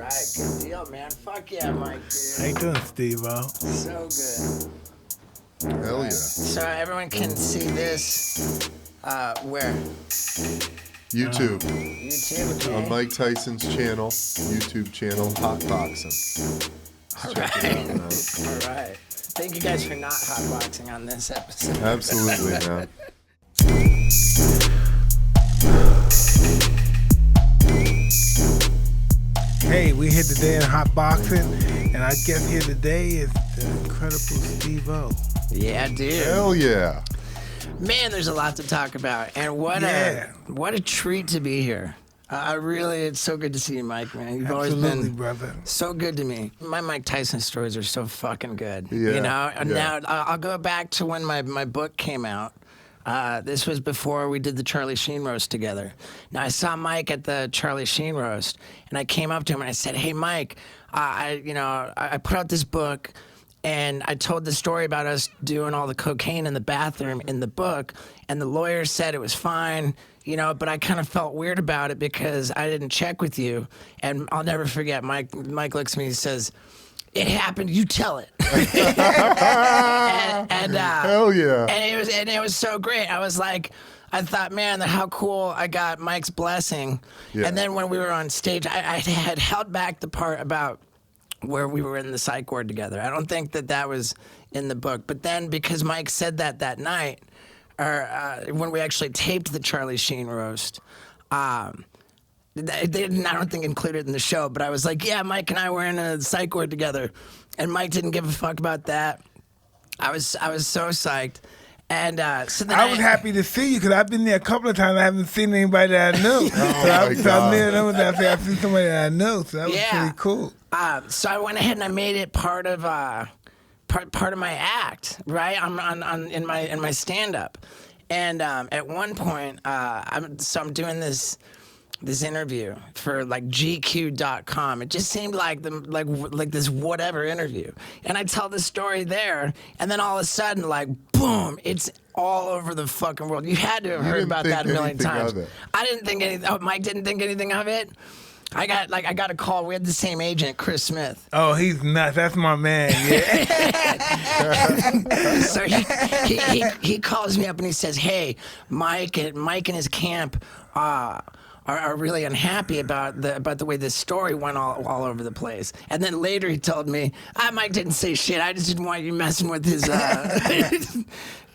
right, good deal, man. Fuck yeah, Mike, dude. How you doing, Steve-O? So good. Hell yeah. So everyone can see this, where? YouTube. YouTube, okay. On Mike Tyson's channel, YouTube channel, Hotboxin. All Check it out, man. All right. Thank you guys for not hotboxing on this episode. Absolutely, man. Hey, we here today in Hotboxin, and our guest here today is the incredible Steve-O. Yeah, dude. Hell yeah. Man, there's a lot to talk about, and what a treat to be here. It's so good to see you, Mike, man. You've always been brother. So good to me. My Mike Tyson stories are so fucking good. Yeah, you know, yeah. Now I'll go back to when my book came out. This was before we did the Charlie Sheen roast together. Now I saw Mike at the Charlie Sheen roast, and I came up to him and I said, "Hey, Mike, I put out this book." And I told the story about us doing all the cocaine in the bathroom in the book, and the lawyer said it was fine, you know, but I kind of felt weird about it because I didn't check with you. And I'll never forget, Mike looks at me and says, "It happened, you tell it." Hell yeah. And it was so great. I was like, I thought, man, how cool I got Mike's blessing. Yeah. And then when we were on stage, I had held back the part about where we were in the psych ward together. I don't think that was in the book. But then because Mike said that night, or when we actually taped the Charlie Sheen roast, they didn't, I don't think, include it in the show, but I was like, yeah, Mike and I were in a psych ward together. And Mike didn't give a fuck about that. I was so psyched. And so then I was happy to see you because I've been there a couple of times. I haven't seen anybody that I knew. my God. I see somebody that I knew, so that was pretty cool. So I went ahead and I made it part of part of my act, right? In my stand up, and at one point, I'm doing this interview for like GQ.com. It just seemed like this whatever interview, and I tell the story there, and then all of a sudden, like boom, it's all over the fucking world. You had to have heard about that a million times. I didn't think anything. Oh, Mike didn't think anything of it. I got a call. We had the same agent, Chris Smith. Oh, he's nuts. That's my man. Yeah. So he calls me up and he says, "Hey, Mike and his camp are really unhappy about the way this story went all over the place." And then later he told me, "Mike didn't say shit. I just didn't want you messing with his."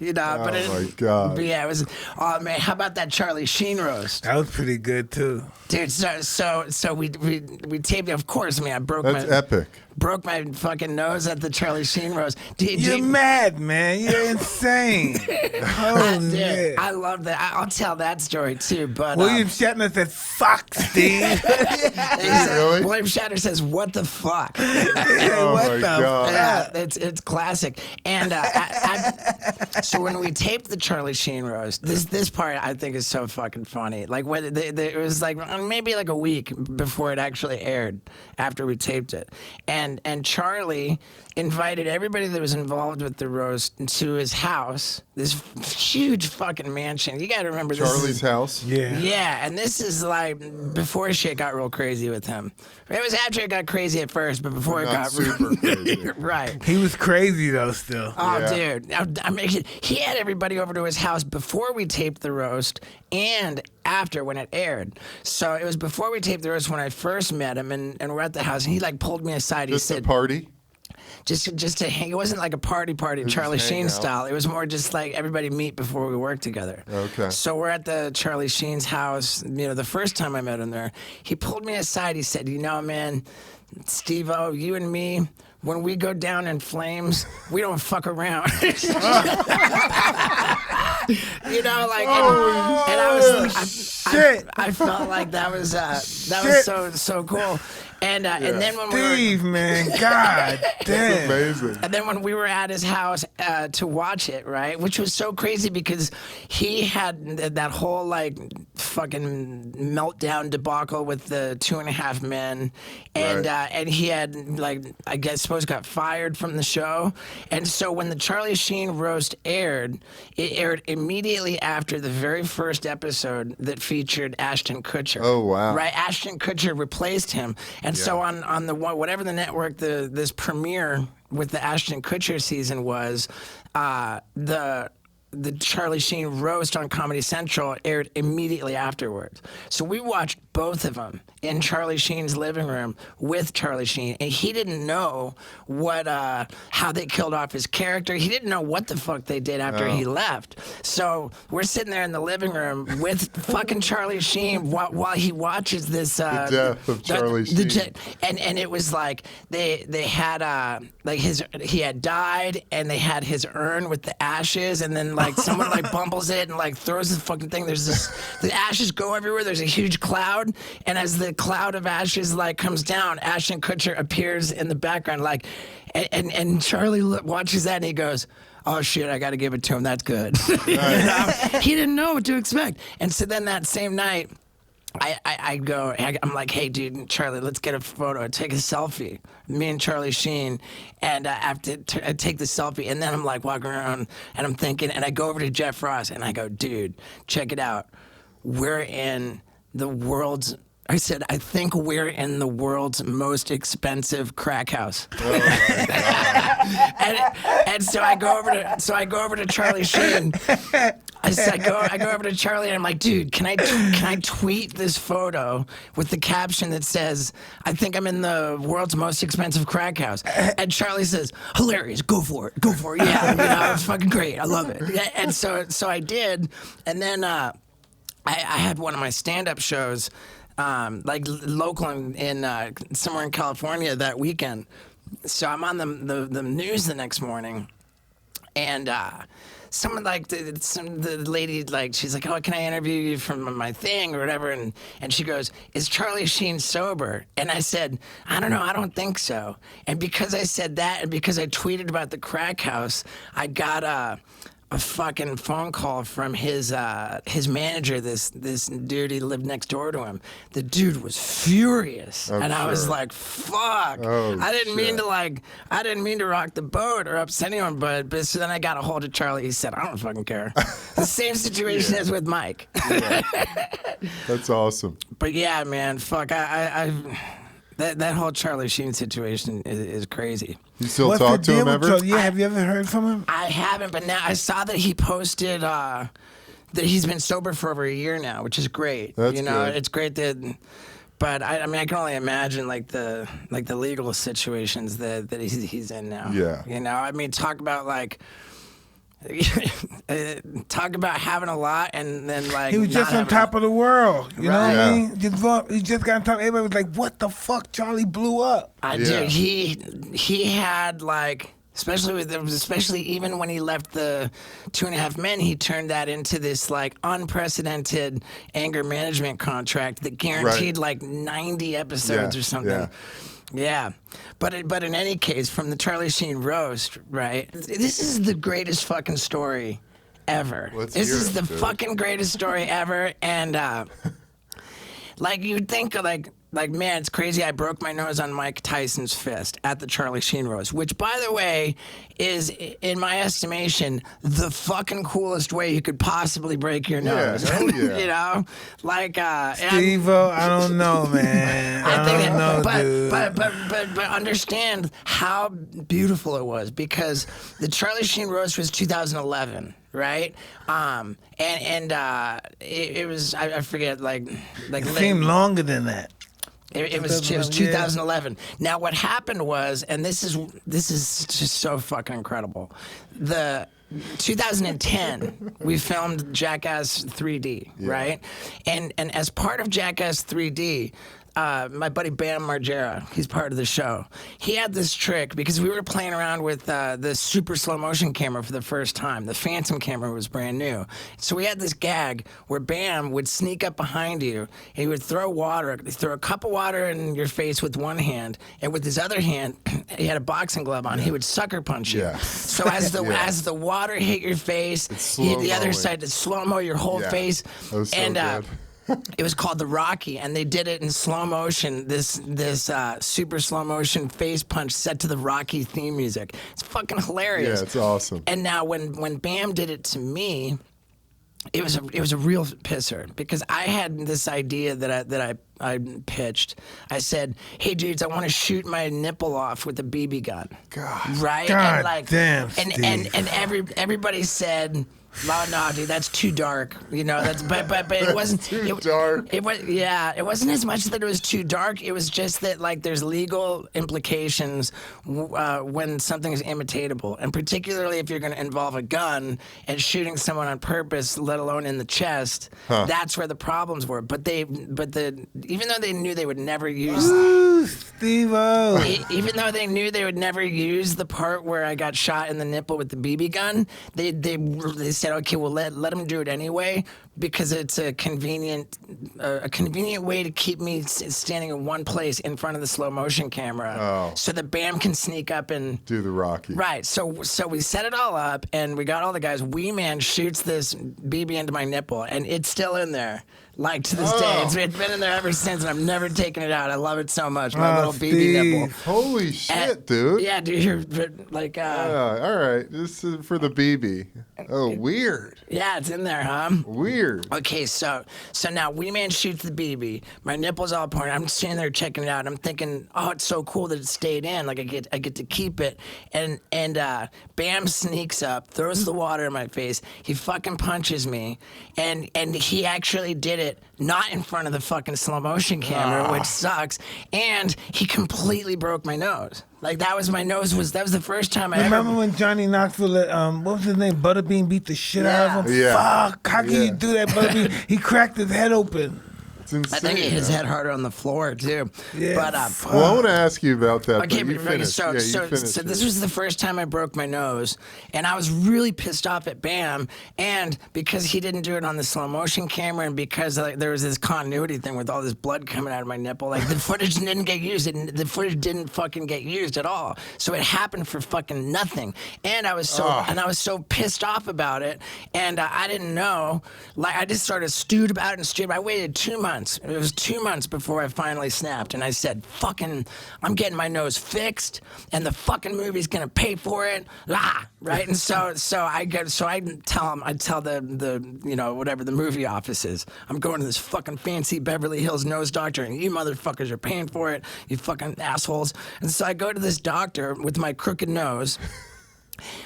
You know, Oh my God. But yeah, it was. Oh man, how about that Charlie Sheen roast? That was pretty good too, dude. So we taped it. Of course, I mean, That's epic. Broke my fucking nose at the Charlie Sheen roast. You're mad, man. You're insane. Dude, I love that. I'll tell that story too. But William Shatner said, "Fuck, Steve." Really? William Shatner says, "What the fuck?" Oh my God. Yeah, it's classic. And so when we taped the Charlie Sheen roast, this part I think is so fucking funny. Like when it was like maybe like a week before it actually aired, after we taped it, and Charlie invited everybody that was involved with the roast to his house, this huge fucking mansion. You got to remember this. Charlie's house? Yeah. Yeah, and this is like before shit got real crazy with him. It was after it got crazy at first, but before it got super crazy. Right. He was crazy though still. Oh, Yeah. dude. He had everybody over to his house before we taped the roast and after when it aired. So it was before we taped the roast when I first met him, and we're at the house, and he like pulled me aside. Just he said, a party? Just to hang. It wasn't like a party Charlie just hang Sheen out. style. It was more just like everybody meet before we worked together. Okay. So we're at the Charlie Sheen's house. You know, the first time I met him there, he pulled me aside. He said, "You know, man, Steve-O, you and me, when we go down in flames, we don't fuck around." You know, like, and I felt like that was so cool. And then when Steve, man, God damn. Amazing. And then when we were at his house to watch it, right, which was so crazy because he had that whole like fucking meltdown debacle with the 2.5 Men, and Right. and he had like I suppose got fired from the show, and so when the Charlie Sheen roast aired, it aired immediately after the very first episode that featured Ashton Kutcher. Oh, wow. Right, Ashton Kutcher replaced him, and so on the whatever the network this premiere with the Ashton Kutcher season was, the Charlie Sheen roast on Comedy Central aired immediately afterwards. So we watched both of them in Charlie Sheen's living room with Charlie Sheen, and he didn't know how they killed off his character. He didn't know what the fuck they did after he left. So we're sitting there in the living room with fucking Charlie Sheen while he watches this the death of Charlie Sheen. And it was like they had he had died, and they had his urn with the ashes, and then like someone like bumbles it and like throws the fucking thing. The ashes go everywhere. There's a huge cloud, and as the cloud of ashes like comes down, Ashton Kutcher appears in the background, like, and Charlie watches that and he goes, "Oh shit, I got to give it to him. That's good." You know? He didn't know what to expect, and so then that same night, I'm like, "Hey, dude, Charlie, let's get a photo, take a selfie." Me and Charlie Sheen, and I have to take the selfie, and then I'm like walking around, and I'm thinking, and I go over to Jeff Ross, and I go, "Dude, check it out. We're in the world's." I said, "I think we're in the world's most expensive crack house." Oh my God. and so I go over to Charlie Sheen. I go over to Charlie and I'm like, "Dude, can I tweet this photo with the caption that says, 'I think I'm in the world's most expensive crack house'?" And Charlie says, "Hilarious, go for it, yeah, you know, it's fucking great, I love it." And so I did, and then I had one of my stand-up shows, like local in somewhere in California that weekend. So I'm on the news the next morning, and someone like the lady, like, she's like, "Oh, can I interview you from my thing or whatever?" And she goes, "Is Charlie Sheen sober?" And I said, "I don't know, I don't think so." And because I said that, and because I tweeted about the crack house, I got a fucking phone call from his manager, this dude. He lived next door to him. The dude was furious, and I was like, "Fuck!" I didn't mean to rock the boat or upset anyone, but so then I got a hold of Charlie. He said, "I don't fucking care." The same situation as with Mike. Yeah. That's awesome. But yeah, man, fuck, that whole Charlie Sheen situation is crazy. You still talk to him ever? Yeah, have you ever heard from him? I haven't, but now I saw that he posted that he's been sober for over a year now, which is great. That's good. It's great that. But I mean, I can only imagine like the legal situations that he's in now. Yeah. You know, I mean, talk about having a lot and then like he was just on top of the world. You know what Yeah. I mean? He just got on top. Everybody was like, "What the fuck? Charlie blew up." Dude, he had like. Especially even when he left the 2.5 Men, he turned that into this like unprecedented anger management contract that guaranteed like 90 episodes or something. Yeah. But in any case, from the Charlie Sheen roast, right? This is the greatest fucking story ever. This is the fucking greatest story ever, and like you'd think like, man, it's crazy. I broke my nose on Mike Tyson's fist at the Charlie Sheen roast, which, by the way, is, in my estimation, the fucking coolest way you could possibly break your nose. Hell yeah. You know, like Steve-O, I don't know, man. But understand how beautiful it was, because the Charlie Sheen roast was 2011. Right, it was, I forget, like it seemed longer than that. It was 2011. Now what happened was, and this is just so fucking incredible. The 2010, we filmed Jackass 3D, right? And as part of Jackass 3D, my buddy Bam Margera, he's part of the show. He had this trick because we were playing around with the super slow motion camera for the first time. The Phantom camera was brand new. So we had this gag where Bam would sneak up behind you and he would throw a cup of water in your face with one hand, and with his other hand, he had a boxing glove on. He would sucker punch you. Yeah. So as the water hit your face, the other side, to slow-mo your whole face. That was so good. It was called the Rocky, and they did it in slow motion. This super slow motion face punch set to the Rocky theme music. It's fucking hilarious. Yeah, it's awesome. And now when Bam did it to me, it was a real pisser because I had this idea that I pitched. I said, "Hey dudes, I want to shoot my nipple off with a BB gun." God. Right? God and damn, and everybody said, "Oh no, dude, that's too dark." You know, but it wasn't too dark. It wasn't as much that it was too dark. It was just that like there's legal implications when something is imitatable, and particularly if you're going to involve a gun and shooting someone on purpose, let alone in the chest. That's where the problems were. Even though they knew they would never use. Ooh, Steve-O. Even though they knew they would never use the part where I got shot in the nipple with the BB gun, they said, okay, well let them do it anyway because it's a convenient way to keep me standing in one place in front of the slow motion camera, so that Bam can sneak up and do the Rocky. Right. So we set it all up and we got all the guys. Wee Man shoots this BB into my nipple and it's still in there. Like to this day, it's been in there ever since, and I've never taken it out. I love it so much. My little BB nipple. Holy shit, dude! Yeah, dude, you're like. All right, this is for the BB. Oh, weird. Yeah, it's in there, huh? Weird. Okay, so now Wee Man shoots the BB. My nipple's all pointed. I'm standing there checking it out. I'm thinking, oh, it's so cool that it stayed in. Like I get to keep it. And Bam sneaks up, throws the water in my face. He fucking punches me, and he actually did it not in front of the fucking slow motion camera, which sucks. And he completely broke my nose. Like that was the first time I remember when Johnny Knoxville, what was his name? Butterbean beat the shit out of him. Yeah. Fuck! How can you do that, Butterbean? He cracked his head open. It's insane. I think he hit his head harder on the floor too. Yeah. But well, I want to ask you about that. okay, but you finished. so this was the first time I broke my nose, and I was really pissed off at Bam, and because he didn't do it on the slow motion camera, and because there was this continuity thing with all this blood coming out of my nipple, like the footage didn't get used, the footage didn't fucking get used at all. So it happened for fucking nothing, and I was so pissed off about it, and I didn't know, like I just started stewed about it and I waited 2 months. It was 2 months before I finally snapped, and I said, "Fucking, I'm getting my nose fixed, and the fucking movie's gonna pay for it." Right? And so I tell the you know whatever the movie office is, I'm going to this fucking fancy Beverly Hills nose doctor, and you motherfuckers are paying for it, you fucking assholes. And so I go to this doctor with my crooked nose.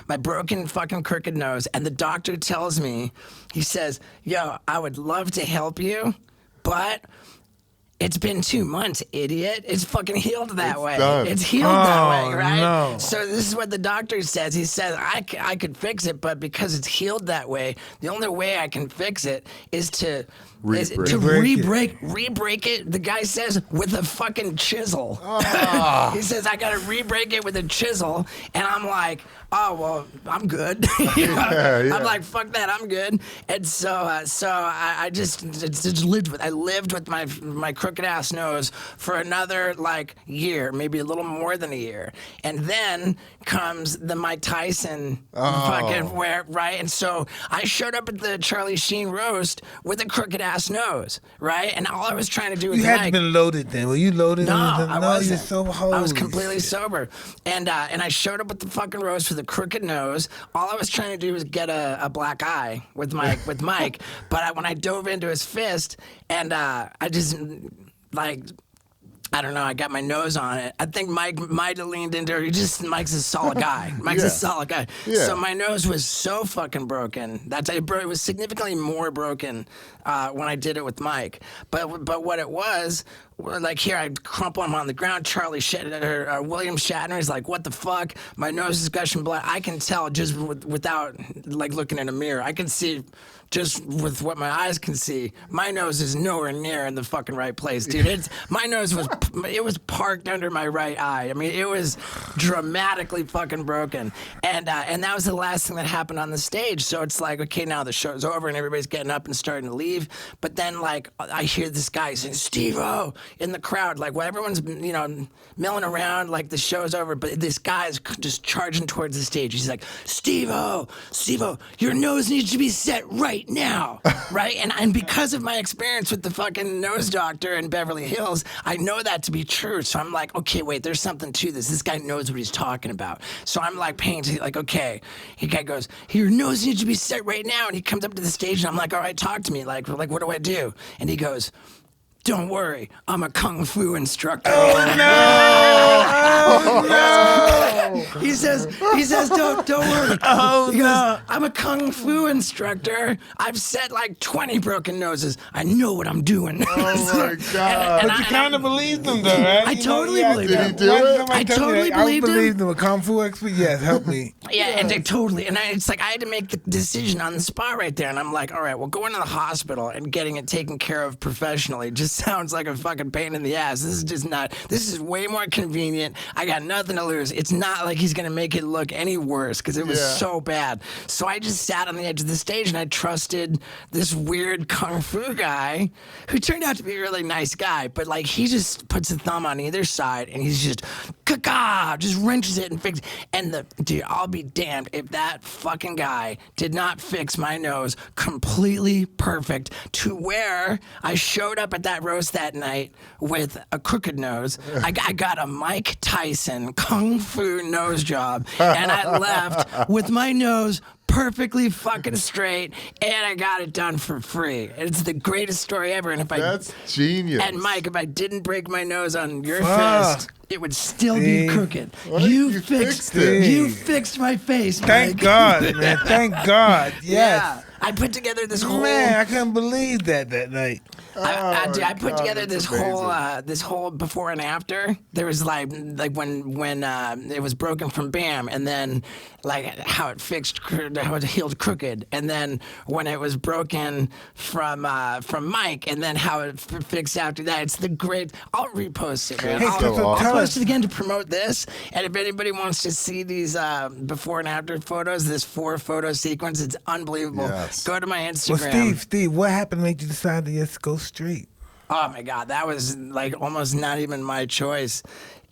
My broken fucking crooked nose, and the doctor tells me, he says, "Yo, I would love to help you, but it's been 2 months, idiot. It's fucking healed that way. Done. It's healed that way, right?" No. So this is what the doctor says. He says, I could fix it, but because it's healed that way, the only way I can fix it is to re-break it. The guy says with a fucking chisel. He says I gotta re-break it with a chisel, and I'm like, oh well, I'm good. You know? Yeah. I'm like, fuck that, I'm good. And so I just lived with my crooked ass nose for another like year, maybe a little more than a year, and then comes the Mike Tyson fucking right. And so I showed up at the Charlie Sheen roast with a crooked ass nose, right? And all I was trying to do was You had been loaded then. Were you loaded? No, I wasn't. You're so holy. I was completely sober, and I showed up with the fucking roast with a crooked nose. All I was trying to do was get a black eye with Mike. But when I dove into his fist, and I just like. I don't know. I got my nose on it. I think Mike might have leaned into her. Mike's a solid guy. Mike's a solid guy. Yeah. So my nose was so fucking broken. It was significantly more broken when I did it with Mike. But what it was, like here, I crumple him on the ground. William Shatner is like, "What the fuck? My nose is gushing blood." I can tell just without like looking in a mirror. I can see. Just with what my eyes can see, my nose is nowhere near in the fucking right place, dude. My nose was parked under my right eye. I mean, it was dramatically fucking broken, and that was the last thing that happened on the stage. So it's like, okay, now the show's over and everybody's getting up and starting to leave. But then like I hear this guy saying, "Steve-O," in the crowd, like while everyone's, you know, milling around, like the show's over, but this guy's just charging towards the stage. He's like, Steve-O, your nose needs to be set right now, right? And because of my experience with the fucking nose doctor in Beverly Hills, I know that to be true. So I'm like, okay, wait, there's something to this. This guy knows what he's talking about. So I'm like paying attention, like, okay. The guy goes, your nose needs to be set right now. And he comes up to the stage and I'm like, all right, talk to me. Like what do I do? And he goes, don't worry, I'm a kung fu instructor. Oh no! He says, don't worry. Oh He goes, no! I'm a kung fu instructor. I've set like 20 broken noses. I know what I'm doing. Oh my God. But you kind of believed him, though, right? I totally believed Did he him. do it? I totally believed him. A kung fu expert? Yes, help me. Yeah, and they totally. And it's like I had to make the decision on the spot right there. And I'm like, all right, well, going to the hospital and getting it taken care of professionally just sounds like a fucking pain in the ass. This is just not. This is way more convenient. I got nothing to lose. It's not like he's gonna make it look any worse because it was so bad. So I just sat on the edge of the stage and I trusted this weird kung fu guy who turned out to be a really nice guy. But like he just puts a thumb on either side and he's just just wrenches it and fixes. And dude, I'll be damned if that fucking guy did not fix my nose completely perfect to where I showed up at that roast that night with a crooked nose. I got a Mike Tyson kung fu nose job, and I left with my nose perfectly fucking straight, and I got it done for free. It's the greatest story ever. And That's genius. And Mike, if I didn't break my nose on your Fuck. fist, it would still be crooked. What? You You fixed fixed it. You fixed my face. Thank Mike. God, man. Thank God. Yes. Yeah. I put together this whole. Man, I couldn't believe that night. I my put God, together that's this whole before and after. There was like when it was broken from Bam, and then like how it healed crooked, and then when it was broken from Mike, and then how it fixed after that. It's the great. I'll repost it, man. Hey, I'll tell post us. it again to promote this. And if anybody wants to see these before and after photos, this 4-photo sequence, it's unbelievable. Yes. Go to my Instagram. Well, Steve, what happened to make you decide to just go straight? Oh my God, that was like almost not even my choice.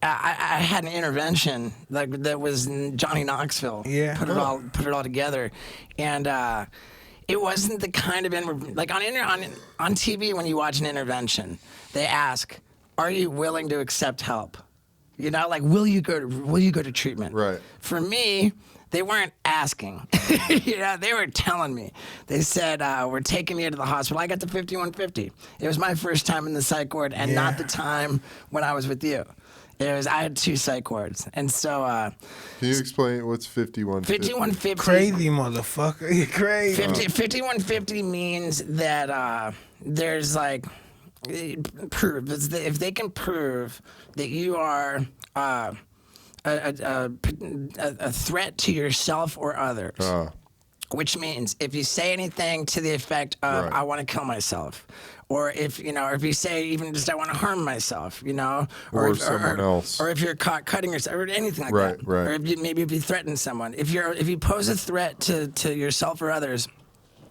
I had an intervention like that was in Johnny Knoxville. Yeah. Put it all together, and it wasn't the kind of like on TV when you watch an intervention, they ask, "Are you willing to accept help?" You know, like will you go to treatment? Right. For me, they weren't asking. You know, they were telling me. They said, we're taking you to the hospital. I got the 5150. It was my first time in the psych ward and not the time when I was with you. I had 2 psych wards. And so... Can you explain what's 5150? 5150... Crazy motherfucker. You're crazy. 5150 means that there's like... proof. If they can prove that you are... a threat to yourself or others. Which means if you say anything to the effect of Right. "I want to kill myself," or if you say even just "I want to harm myself," you know, Or someone else. or if you're caught cutting yourself, or anything like Right, that, right. or if you threaten someone, if you pose a threat to yourself or others,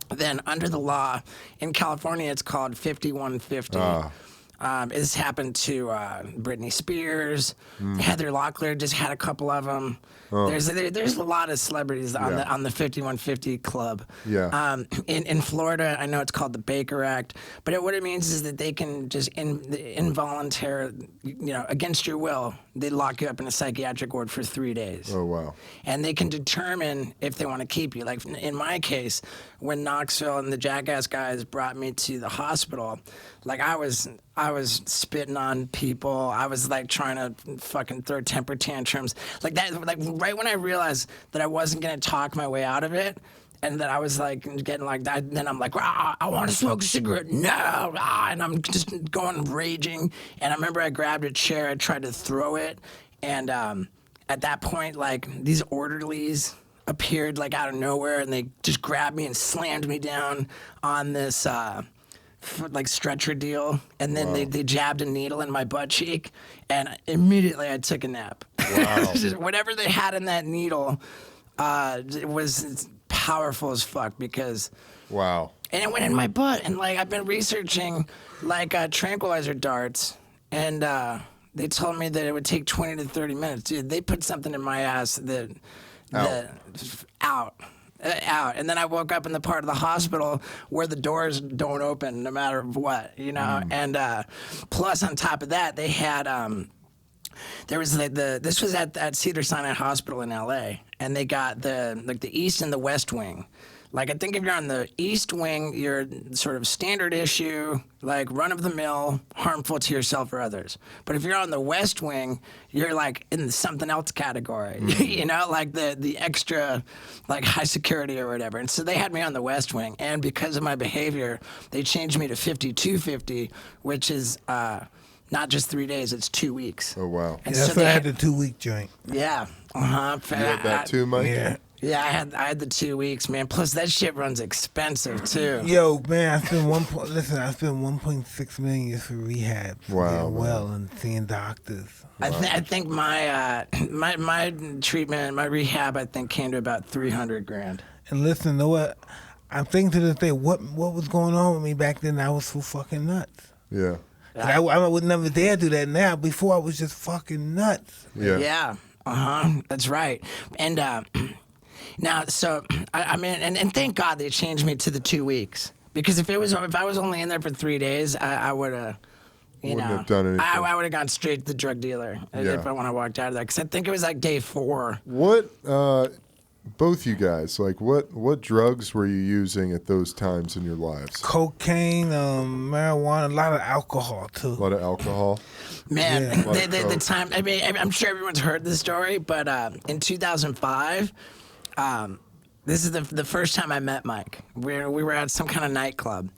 then under the law in California it's called 5150. This happened to Britney Spears. Heather Locklear just had a couple of them. There's a lot of celebrities on the 5150 club. Yeah. In Florida, I know it's called the Baker Act, but what it means is that they can just involuntary, against your will, they lock you up in a psychiatric ward for 3 days. Oh, wow. And they can determine if they want to keep you. Like in my case, when Knoxville and the Jackass guys brought me to the hospital, like I was spitting on people. I was like trying to fucking throw temper tantrums. Like that, like right when I realized that I wasn't gonna talk my way out of it, and that I was like getting like that, then I'm like, I want to smoke a cigarette. No, and I'm just going raging. And I remember I grabbed a chair, I tried to throw it, and at that point, like these orderlies appeared like out of nowhere, and they just grabbed me and slammed me down on this like stretcher deal, and then they jabbed a needle in my butt cheek, and immediately I took a nap. Wow. Just whatever they had in that needle it was powerful as fuck because Wow. and it went in my butt, and like I've been researching like tranquilizer darts, and they told me that it would take 20 to 30 minutes. Dude, they put something in my ass that out. And then I woke up in the part of the hospital where the doors don't open no matter what, you know. And plus on top of that, they had there was this was at Cedars-Sinai Hospital in L.A. and they got the East and the West Wing. Like, I think if you're on the East Wing, you're sort of standard issue, like run-of-the-mill, harmful to yourself or others. But if you're on the West Wing, you're, like, in the something else category, you know, like the extra, like, high security or whatever. And so they had me on the West Wing. And because of my behavior, they changed me to 5250, which is not just 3 days, it's 2 weeks. Oh, wow. And That's so why I had the 2 week joint. Yeah. You had that too, Mike? Yeah. Yeah, I had the 2 weeks, man. Plus, that shit runs expensive too. Yo, man, I spent I spent 1.6 million just for rehab. Wow, Getting well and seeing doctors. I think my my treatment, my rehab, I think came to about 300 grand. And listen, know what? I'm thinking to this day, what was going on with me back then? I was so fucking nuts. Yeah. And I would never dare do that now. Before I was just fucking nuts. Yeah. Yeah. That's right. And now, so I mean, and thank God they changed me to the 2 weeks, because if I was only in there for 3 days, I would have. Wouldn't have done anything. I would have gone straight to the drug dealer if I walked out of there, because I think it was like day 4. What, both you guys, like, what drugs were you using at those times in your lives? Cocaine, marijuana, a lot of alcohol too. A lot of alcohol? Man, Yeah. the time, I mean, I'm sure everyone's heard this story, but in 2005, this is the first time I met Mike. We were at some kind of nightclub.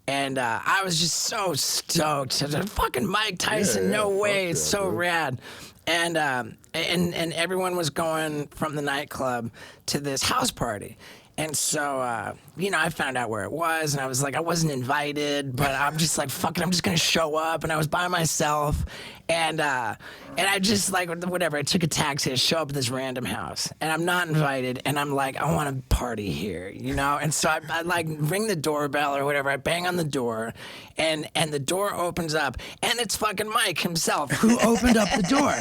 And I was just so stoked. I was like, fucking Mike Tyson, Yeah, no way, fuck it's yeah, so dude. rad. And everyone was going from the nightclub to this house party. And so, you know, I found out where it was, and I was like, I wasn't invited, but I'm just like, fuck it, I'm just gonna show up. And I was by myself, and I just like, whatever, I took a taxi to show up at this random house, and I'm not invited, and I'm like, I want to party here, you know? And so I like ring the doorbell or whatever, I bang on the door, and the door opens up, and it's fucking Mike himself who opened up the door,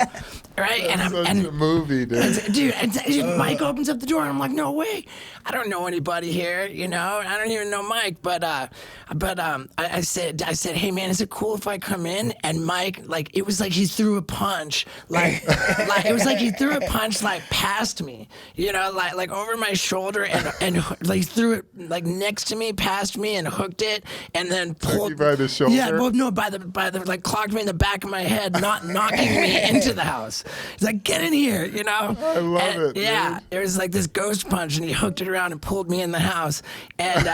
right? That's such a movie, dude. Dude, Mike opens up the door, and I'm like, no way, I don't know anybody here, you know. I don't even know Mike, but I said, hey man, is it cool if I come in? And Mike, like, it was like he threw a punch, like it was like he threw a punch like past me, you know, like over my shoulder, and like threw it like next to me, past me, and hooked it, and then pulled you by the shoulder? Yeah, well, no, by the like clocked me in the back of my head, not knocking me into the house. He's like, get in here, you know. I love it. Yeah, dude. it was like this ghost punch, and he hooked it around and pulled me in the house, and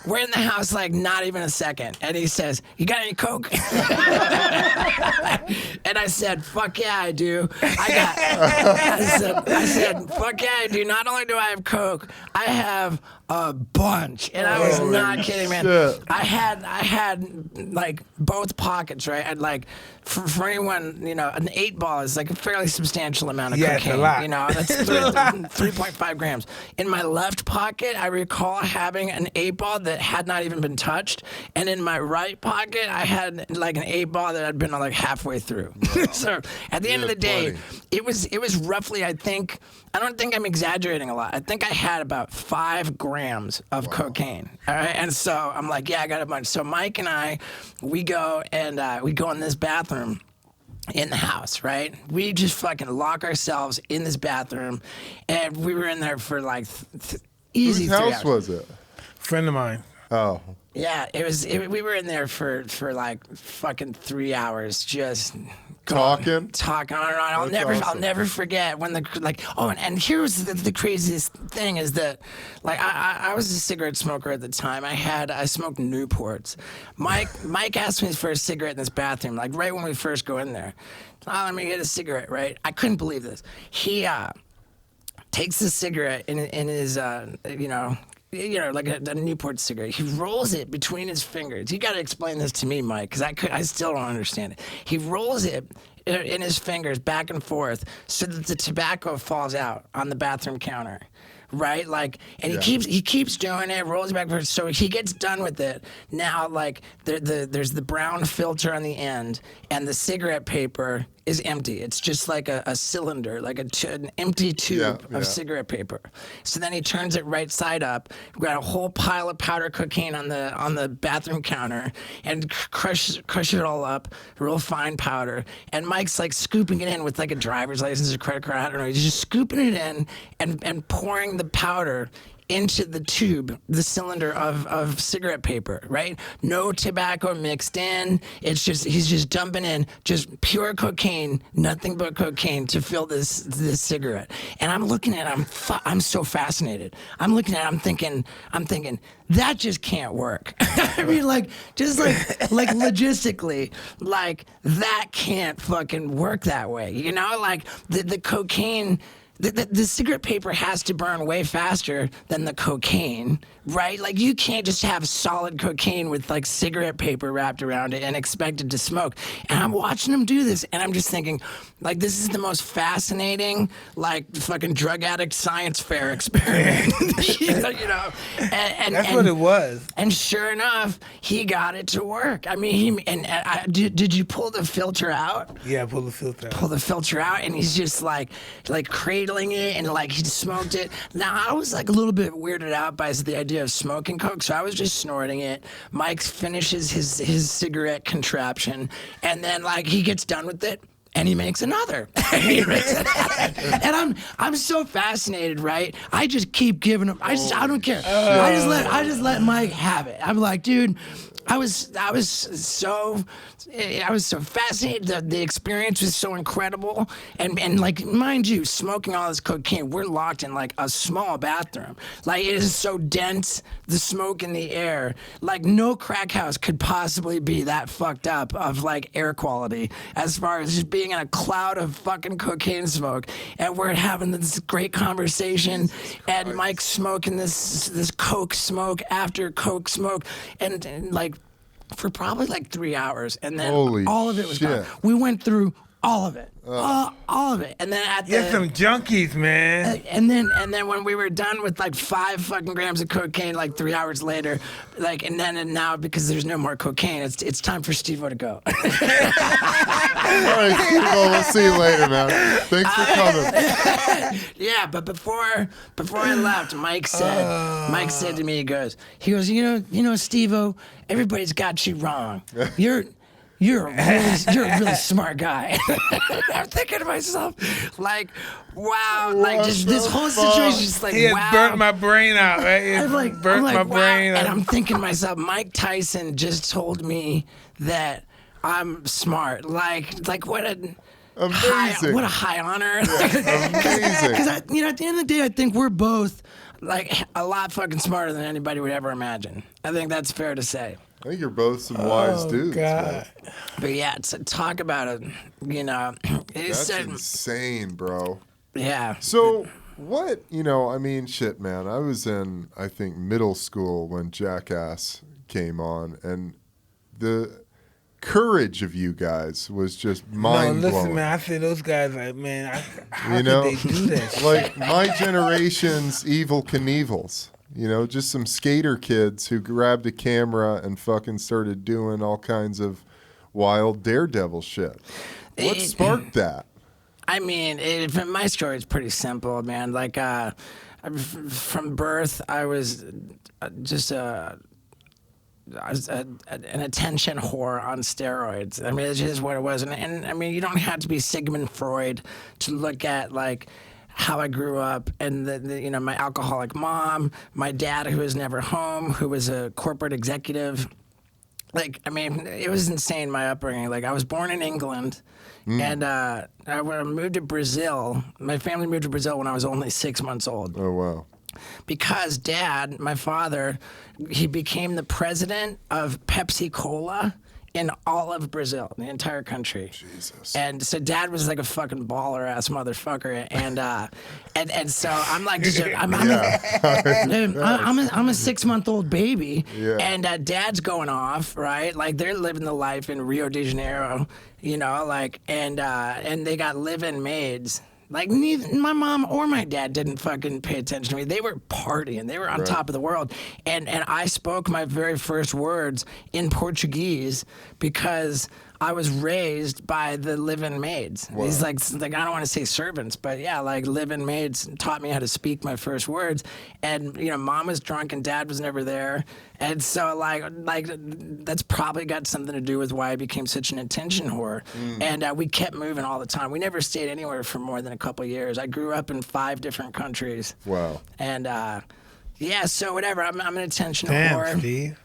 we're in the house like not even a second, and he says, you got any coke? And I said, fuck yeah, I do. I said, fuck yeah, I do. Not only do I have coke, I have a bunch. And I was Holy not kidding, man. shit. I had like both pockets, right? I'd like, for anyone, you know, an 8-ball is like a fairly substantial amount of Yeah, it's cocaine. a lot. You know, that's 3.5 grams. In my left pocket, I recall having an 8-ball that had not even been touched, and in my right pocket, I had like an 8-ball that had been like halfway through. So at the end of the day, it was roughly, I don't think I'm exaggerating a lot. I think I had about 5 grams of cocaine. All right, and so I'm like, yeah, I got a bunch. So Mike and I, we go in this bathroom in the house, right? We just fucking lock ourselves in this bathroom, and we were in there for like easy Whose 3 house hours. was it? Friend of mine. Oh. Yeah, we were in there for like fucking 3 hours, just Talking on. I'll That's awesome. I'll never forget when and here was the craziest thing is that, like, I was a cigarette smoker at the time. I smoked Newports. Mike asked me for a cigarette in this bathroom, like right when we first go in there. Oh, let me get a cigarette, right? I couldn't believe this. He takes the cigarette in his like a Newport cigarette. He rolls it between his fingers. You got to explain this to me, Mike, because I still don't understand it. He rolls it in his fingers back and forth so that the tobacco falls out on the bathroom counter. right? Like, and he keeps doing it, rolls back, so he gets done with it. Now, like, there's the brown filter on the end, and the cigarette paper is empty. It's just like a cylinder, like an empty tube of cigarette paper. So then he turns it right side up. We've got a whole pile of powder cocaine on the bathroom counter, and crush it all up, real fine powder. And Mike's like scooping it in with like a driver's license or credit card. I don't know. He's just scooping it in and pouring the powder into the tube, the cylinder of cigarette paper, right? No tobacco mixed in. It's just, he's just dumping in just pure cocaine, nothing but cocaine to fill this cigarette. And I'm looking at it, I'm so fascinated. I'm looking at it, I'm thinking, that just can't work. I mean, like, just like logistically, like, that can't fucking work that way. You know, like, the cocaine, the cigarette paper has to burn way faster than the cocaine, right? Like, you can't just have solid cocaine with like cigarette paper wrapped around it and expect it to smoke. And I'm watching them do this, and I'm just thinking, like, this is the most fascinating, like, fucking drug addict science fair experiment. you know? And That's what it was. And sure enough, he got it to work. I mean, did you pull the filter out? Yeah, pull the filter out. Pull the filter out, and he's just like cradling it, and like he smoked it. Now I was like a little bit weirded out by the idea of smoking coke, so I was just snorting it. Mike finishes his cigarette contraption, and then like he gets done with it, and he makes another. And I'm so fascinated, right? I just keep giving him. I don't care. I just let Mike have it. I'm like, dude, I was so fascinated. The experience was so incredible, and like, mind you, smoking all this cocaine, we're locked in like a small bathroom. Like, it is so dense, the smoke in the air. Like, no crack house could possibly be that fucked up of like air quality, as far as just being in a cloud of fucking cocaine smoke. And we're having this great conversation, and Mike's smoking this coke smoke after coke smoke, and like, for probably like 3 hours, and then all of it was gone. We went through all of it, all of it, and then You're some junkies, man. and then when we were done with like 5 fucking grams of cocaine, like 3 hours later, like, and now because there's no more cocaine, it's time for Steve-O to go. All right, Steve-O, we'll see you later, man. Thanks for coming. Yeah, but before I left, Mike said to me, he goes, you know, Steve-O, everybody's got you wrong. You're a really smart guy. I'm thinking to myself, like, wow, like, just this whole situation, just like, He has wow. burnt my brain out, right? I'm like, my wow. brain. And I'm thinking to myself, Mike Tyson just told me that I'm smart. Like what a amazing. What a high honor. Amazing. Because at the end of the day, I think we're both like a lot fucking smarter than anybody would ever imagine. I think that's fair to say. I think you're both some wise dudes, man. But yeah, talk about it. You know, That's insane, bro. Yeah. So what? You know, I mean, shit, man. I was in, I think, middle school when Jackass came on, and the courage of you guys was just mind blowing. Listen, man. I say those guys, like, man, how You know, could they do that? like my generation's Evil Knievels. You know, just some skater kids who grabbed a camera and fucking started doing all kinds of wild daredevil shit. What sparked that? I mean, my story is pretty simple, man. Like, from birth, I was just an attention whore on steroids. I mean, it's just what it was. And I mean, you don't have to be Sigmund Freud to look at, like, how I grew up, and my alcoholic mom, my dad who was never home, who was a corporate executive. Like, I mean, it was insane, my upbringing. Like, I was born in England, and I moved to Brazil. My family moved to Brazil when I was only 6 months old. Oh, wow. Because Dad, my father, he became the president of Pepsi Cola in all of Brazil, the entire country. Jesus. And so Dad was like a fucking baller ass motherfucker, and so I'm like, I'm a 6 month old baby, and Dad's going off, right? Like, they're living the life in Rio de Janeiro, you know, like, and they got live-in maids Like, neither my mom or my dad didn't fucking pay attention to me. They were partying. They were on top of the world. And I spoke my very first words in Portuguese because I was raised by the live-in maids. Wow. These like I don't want to say servants, but yeah, like live-in maids taught me how to speak my first words. And you know, mom was drunk and dad was never there, and so like that's probably got something to do with why I became such an attention whore. And we kept moving all the time. We never stayed anywhere for more than a couple of years. I grew up in 5 different countries. Wow. And yeah, so whatever. I'm an attention Damn, whore. Steve.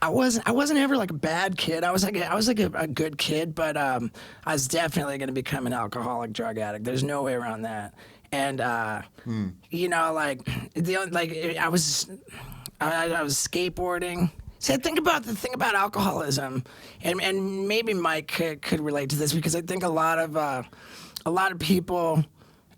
I wasn't ever like a bad kid. I was like a good kid, but I was definitely going to become an alcoholic drug addict. There's no way around that. And you know, like I was skateboarding. See, I think about the thing about alcoholism, and maybe Mike could relate to this because I think a lot of people.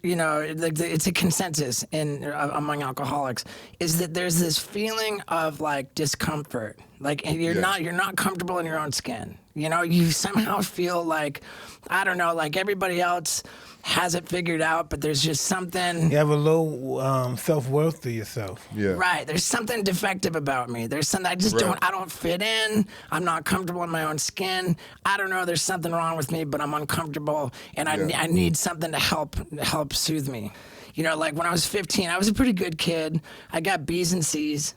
You know, it's a consensus among alcoholics is that there's this feeling of like discomfort, like you're not comfortable in your own skin. You know, you somehow feel like, I don't know, like everybody else has it figured out, but there's just something. You have a low self-worth to yourself. Yeah. Right. There's something defective about me. There's something I don't fit in. I'm not comfortable in my own skin. I don't know. There's something wrong with me, but I'm uncomfortable, and I need something to help soothe me. You know, like when I was 15, I was a pretty good kid. I got B's and C's,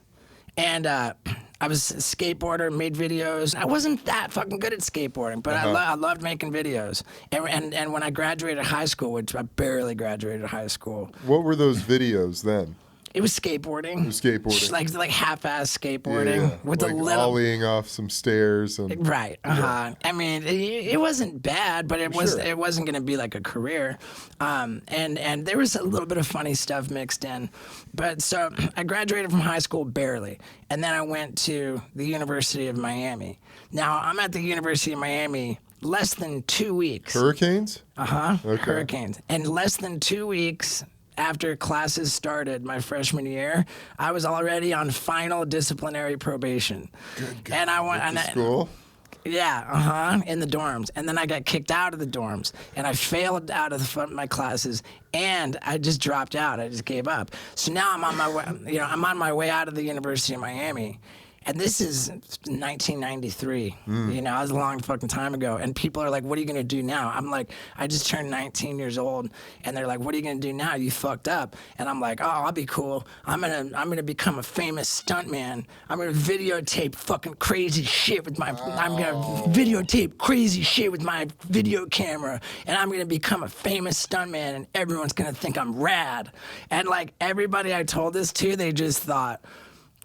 and I was a skateboarder, made videos. I wasn't that fucking good at skateboarding, but I loved making videos. And when I graduated high school, which I barely graduated high school. What were those videos then? It was skateboarding. Skateboarding. Like half-ass skateboarding with like a little ollieing off some stairs and right. I mean, it wasn't bad, but it wasn't going to be like a career. And there was a little bit of funny stuff mixed in. But so I graduated from high school barely, and then I went to the University of Miami. Now I'm at the University of Miami less than 2 weeks. Hurricanes? Okay. Hurricanes. And less than 2 weeks after classes started my freshman year, I was already on final disciplinary probation. Good God. And I went To school? Yeah, in the dorms. And then I got kicked out of the dorms, and I failed out of my classes, and I just dropped out. I just gave up. So now I'm on my way, I'm on my way out of the University of Miami. And this is 1993. You know, that was a long fucking time ago. And people are like, what are you going to do now? I'm like, I just turned 19 years old. And they're like, what are you going to do now? You fucked up. And I'm like, oh, I'll be cool. I'm gonna become a famous stuntman. I'm going to videotape fucking crazy shit with my, I'm going to videotape crazy shit with my video camera. And I'm going to become a famous stuntman. And everyone's going to think I'm rad. And like everybody I told this to, they just thought,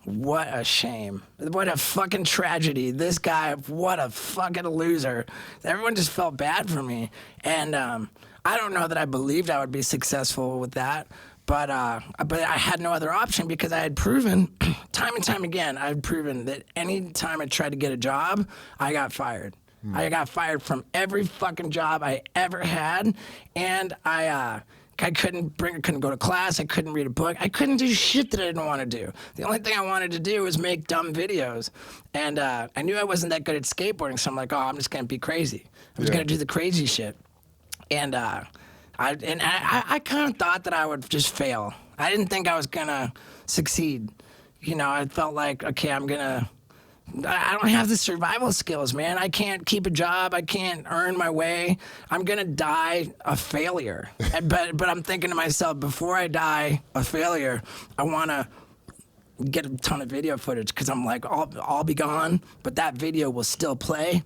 what a shame. What a fucking tragedy. This guy, what a fucking loser. Everyone just felt bad for me. And I don't know that I believed I would be successful with that. But I had no other option because I had proven, time and time again, I had proven that any time I tried to get a job, I got fired. I got fired from every fucking job I ever had. And I couldn't go to class. I couldn't read a book. I couldn't do shit that I didn't want to do. The only thing I wanted to do was make dumb videos. And I knew I wasn't that good at skateboarding, so I'm like, oh, I'm just going to be crazy. I'm just going to do the crazy shit. And I kind of thought that I would just fail. I didn't think I was going to succeed. You know, I felt like, okay, I don't have the survival skills, man. I can't keep a job. I can't earn my way. I'm going to die a failure. But I'm thinking to myself, before I die a failure, I want to get a ton of video footage because I'm like, I'll be gone, but that video will still play,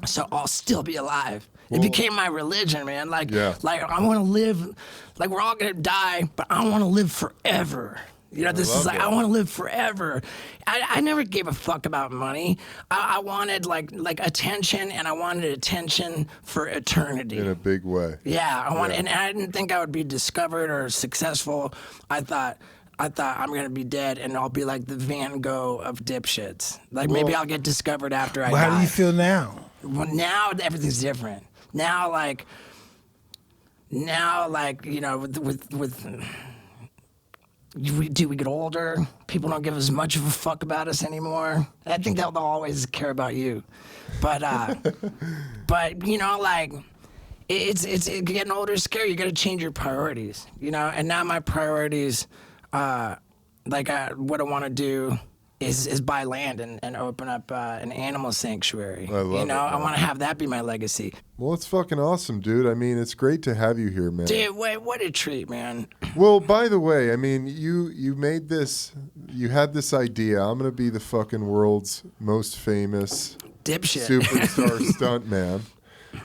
so I'll still be alive. It became my religion, man. Like I want to live, like we're all going to die, but I want to live forever. You know, this is like, I want to live forever. I never gave a fuck about money. I wanted like attention, and I wanted attention for eternity. In a big way. Yeah, and I didn't think I would be discovered or successful. I thought I'm gonna be dead, and I'll be like the Van Gogh of dipshits. Like maybe I'll get discovered after I die. How do you feel now? Well, now everything's different. Now, like you know, with we get older, people don't give as much of a fuck about us anymore. I think they'll always care about you. But you know, like, it's getting older is scary. You got to change your priorities, you know. And now my priorities, what I want to do is buy land and open up an animal sanctuary. I love it, I man. want to have that be my legacy. Well, it's fucking awesome, dude. I mean, it's great to have you here, man. Dude, wait, what a treat, man. Well, by the way, I mean, you made this, you had this idea. I'm going to be the fucking world's most famous Dipshit. superstar stuntman.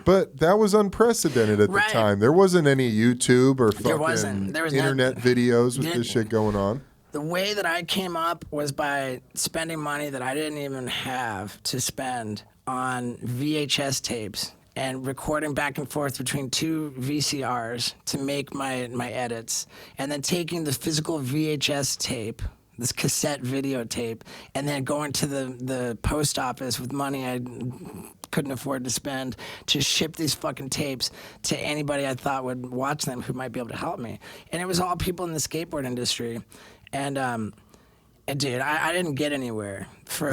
But that was unprecedented at Right. the time. There wasn't any YouTube or There wasn't. fucking There was internet videos with this shit going on. The way that I came up was by spending money that I didn't even have to spend on VHS tapes and recording back and forth between two VCRs to make my edits, and then taking the physical VHS tape, this cassette videotape, and then going to the post office with money I couldn't afford to spend to ship these fucking tapes to anybody I thought would watch them who might be able to help me. And it was all people in the skateboard industry. And dude, I didn't get anywhere for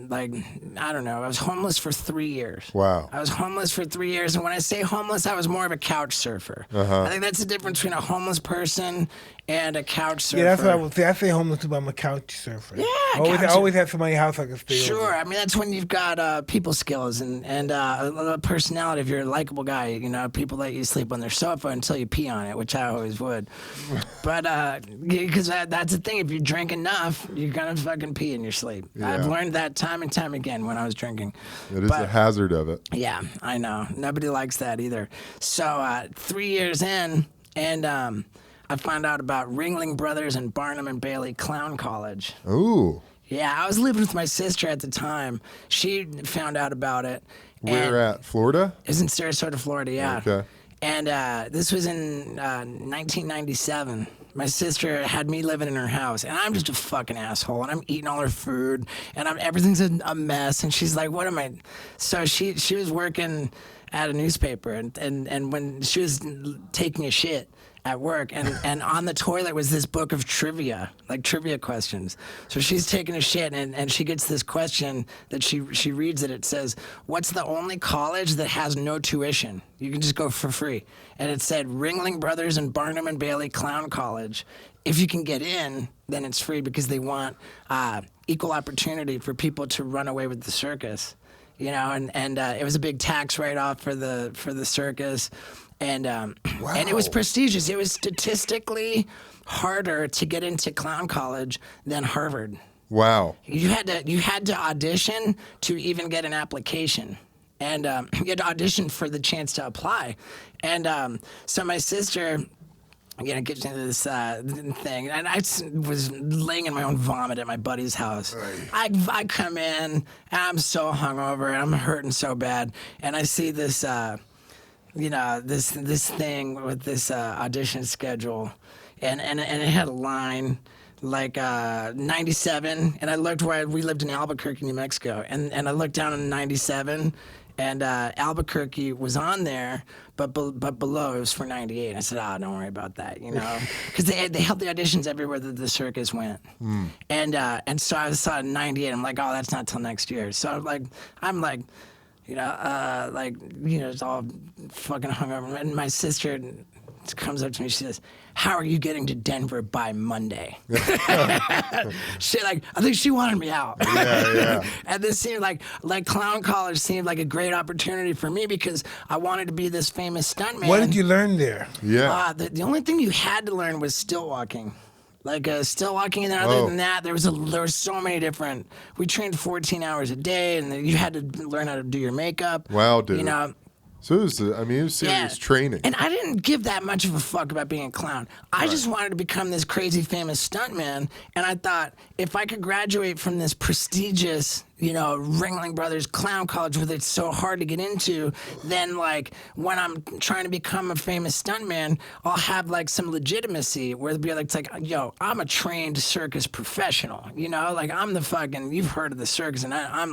like, I don't know. I was homeless for 3 years. Wow. I was homeless for 3 years, and when I say homeless, I was more of a couch surfer. I think that's the difference between a homeless person and a couch surfer. Yeah, that's what I would say. I say homeless too, but I'm a couch surfer. Yeah, I couch always have somebody in the house I can stay Sure, over. I mean that's when you've got people skills and a personality. If you're a likable guy, you know, people let you sleep on their sofa until you pee on it, which I always would. But because that's the thing, if you drink enough, you're gonna fucking pee in your sleep. Yeah. I've learned that time and time again when I was drinking. It is a hazard of it. Yeah, I know. Nobody likes that either. So 3 years in, and I found out about Ringling Brothers and Barnum and Bailey Clown College. Ooh. Yeah, I was living with my sister at the time. She found out about it. Where at? Florida? It was in Sarasota, Florida, yeah. Okay. And this was in 1997. My sister had me living in her house, and I'm just a fucking asshole, and I'm eating all her food, and everything's a mess, and she's like, what am I? So she was working at a newspaper, and when she was taking a shit at work, and on the toilet was this book of trivia, like trivia questions. So she's taking a shit, and she gets this question that she reads it. It says, what's the only college that has no tuition? You can just go for free. And it said Ringling Brothers and Barnum and Bailey Clown College. If you can get in, then it's free because they want equal opportunity for people to run away with the circus. You know, and it was a big tax write-off for the circus. And and it was prestigious. It was statistically harder to get into clown college than Harvard. Wow. You had to audition to even get an application, and you had to audition for the chance to apply. And so my sister, gets into this thing, and I was laying in my own vomit at my buddy's house. I come in, and I'm so hungover, and I'm hurting so bad, and I see this. This thing with this audition schedule, and it had a line like 97, and I looked where we lived in Albuquerque, New Mexico, and I looked down on 97, and Albuquerque was on there, but below it was for 98. I said, don't worry about that, because they held the auditions everywhere that the circus went, and so I saw 98. I'm like, that's not till next year. So I'm like. It's all fucking hungover. And my sister comes up to me, she says, how are you getting to Denver by Monday? I think she wanted me out. Yeah. And this seemed like clown college seemed like a great opportunity for me because I wanted to be this famous stuntman. What did you learn there? Yeah. The only thing you had to learn was still walking. Still walking, and then other than that, there was so many different. We trained 14 hours a day, and then you had to learn how to do your makeup. Wow, dude. So it was serious training. And I didn't give that much of a fuck about being a clown. I just wanted to become this crazy famous stuntman, and I thought if I could graduate from this prestigious, Ringling Brothers Clown College, where it's so hard to get into, then when I'm trying to become a famous stuntman, I'll have some legitimacy where it'll be it's yo, I'm a trained circus professional, I'm the fucking, you've heard of the circus, and I'm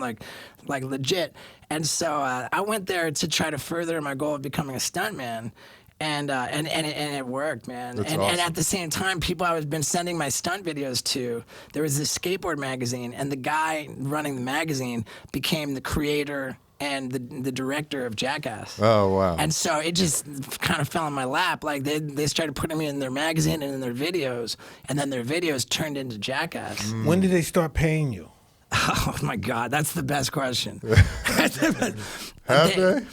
legit. And so I went there to try to further my goal of becoming a stuntman. And it worked, man. That's And awesome. at the same time, people I was been sending my stunt videos to, there was this skateboard magazine, and the guy running the magazine became the creator and the director of Jackass. Oh, wow. And so it just kind of fell in my lap. Like they started putting me in their magazine and in their videos, and then their videos turned into Jackass. When did they start paying you? Oh my God, that's the best question. Have they?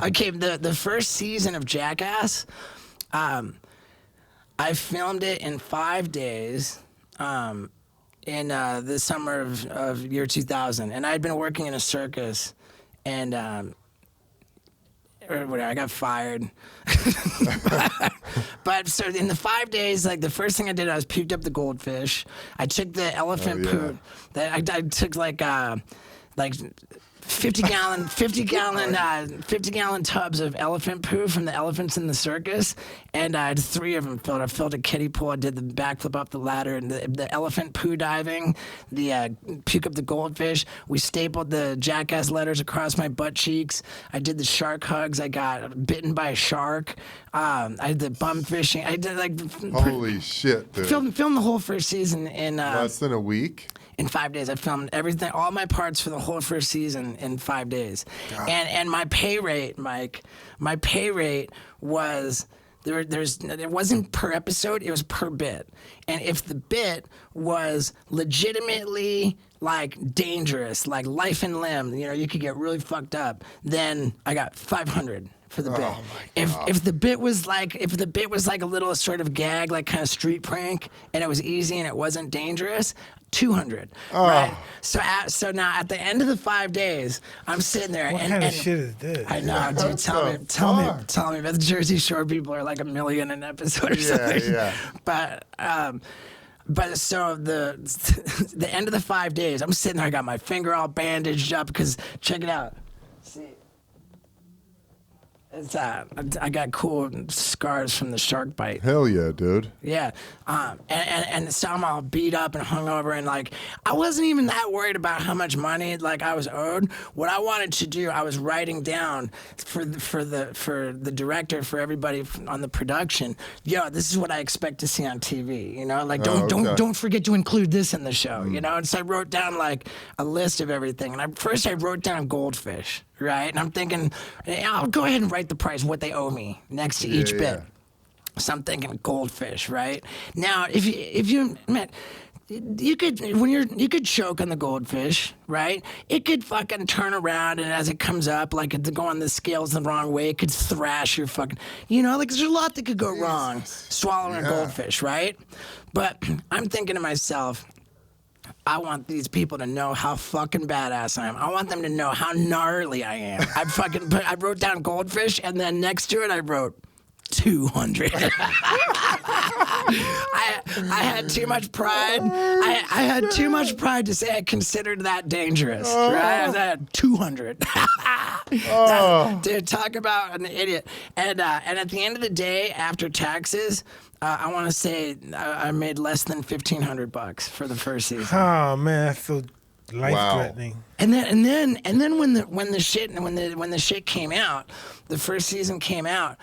Okay, the first season of Jackass, I filmed it in 5 days in the summer of year 2000. And I had been working in a circus, and or whatever, I got fired. But so in the 5 days, like the first thing I did, I was puked up the goldfish. I took the elephant poop. That I took like 50 gallon tubs of elephant poo from the elephants in the circus, and I had 3 of them filled. I filled a kiddie pool. I did the backflip up the ladder, and the elephant poo diving, the puke up the goldfish. We stapled the Jackass letters across my butt cheeks. I did the shark hugs. I got bitten by a shark. I did the bum fishing. I did like Holy shit, dude. filmed the whole first season in Less than a week? In 5 days, I filmed everything, all my parts for the whole first season in 5 days. And my pay rate, Mike, was it wasn't per episode, it was per bit. And if the bit was legitimately like dangerous, like life and limb, you could get really fucked up, then I got 500 for the bit. Oh my God. If the bit was like a little sort of gag, like kind of street prank, and it was easy and it wasn't dangerous, 200. Right? So now at the end of the 5 days, I'm sitting there. What kind of shit is this? I know, dude. Tell me. But the Jersey Shore people are like $1 million an episode or something. Yeah. But so the end of the 5 days, I'm sitting there. I got my finger all bandaged up because check it out. See. It's I got cool scars from the shark bite. Hell yeah, dude. Yeah, and so I'm all beat up and hungover, and like I wasn't even that worried about how much money like I was owed. What I wanted to do, I was writing down for the director, for everybody on the production. Yo, this is what I expect to see on TV. Like don't forget to include this in the show. And so I wrote down like a list of everything, and first I wrote down goldfish. Right, and I'm thinking, I'll go ahead and write the price, what they owe me next to each bit. So I'm thinking goldfish, right? Now, if you could choke on the goldfish, right? It could fucking turn around, and as it comes up, like it go on the scales the wrong way, it could thrash your fucking, like there's a lot that could go wrong swallowing a goldfish, right? But I'm thinking to myself, I want these people to know how fucking badass I am. I want them to know how gnarly I am. I wrote down goldfish, and then next to it I wrote 200. I had too much pride. I had too much pride to say I considered that dangerous. Right? I had 200. Dude, talk about an idiot. And at the end of the day, after taxes, I want to say I made less than $1,500 for the first season. Oh man, that's so life-threatening. Wow. And then when the shit came out, the first season came out.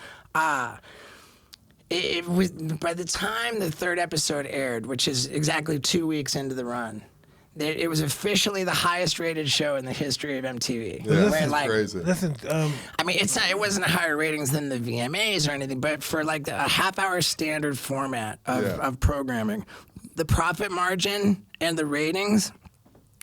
It was, by the time the 3rd episode aired, which is exactly 2 weeks into the run, it was officially the highest-rated show in the history of MTV. Yeah, that's crazy. Listen, I mean, it wasn't higher ratings than the VMAs or anything, but for like a half-hour standard format of programming, the profit margin and the ratings